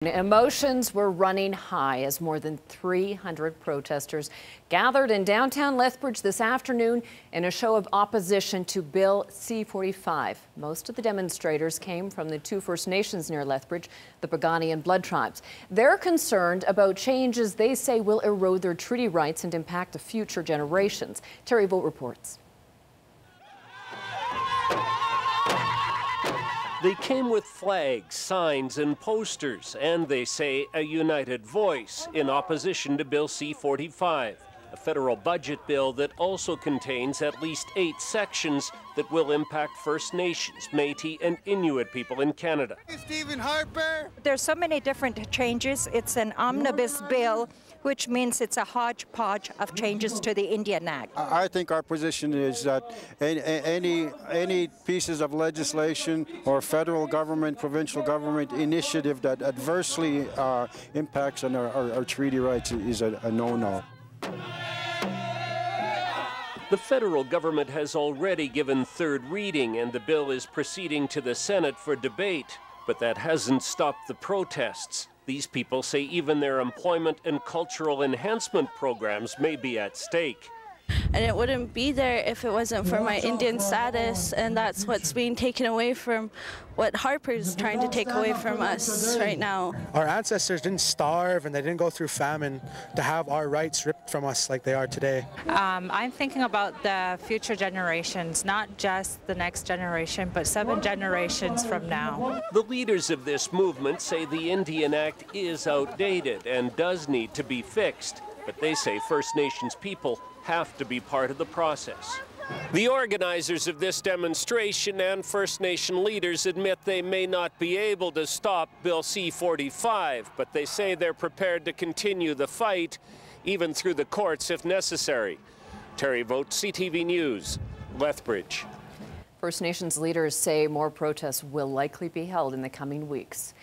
Emotions were running high as more than 300 protesters gathered in downtown Lethbridge this afternoon in a show of opposition to Bill C-45. Most of the demonstrators came from the two First Nations near Lethbridge, the Piikani and Blood Tribes. They're concerned about changes they say will erode their treaty rights and impact the future generations. Terry Vogt reports. They came with flags, signs, and posters, and they say a united voice in opposition to Bill C-45, a federal budget bill that also contains at least 8 sections that will impact First Nations, Métis, and Inuit people in Canada. Stephen Harper. There's so many different changes. It's an omnibus bill, which means it's a hodgepodge of changes to the Indian Act. I think our position is that any pieces of legislation or federal government, provincial government initiative that adversely impacts on our treaty rights is a no-no. The federal government has already given third reading, and the bill is proceeding to the Senate for debate. But that hasn't stopped the protests. These people say even their employment and cultural enhancement programs may be at stake. And it wouldn't be there if it wasn't for my Indian status, and that's what's being taken away from what Harper's trying to take away from us right now. Our ancestors didn't starve and they didn't go through famine to have our rights ripped from us like they are today. I'm thinking about the future generations, not just the next generation, but 7 generations from now. The leaders of this movement say the Indian Act is outdated and does need to be fixed, but they say First Nations people have to be part of the process. The organizers of this demonstration and First Nation leaders admit they may not be able to stop Bill C-45, but they say they're prepared to continue the fight, even through the courts if necessary. Terry Vogt, CTV News, Lethbridge. First Nations leaders say more protests will likely be held in the coming weeks.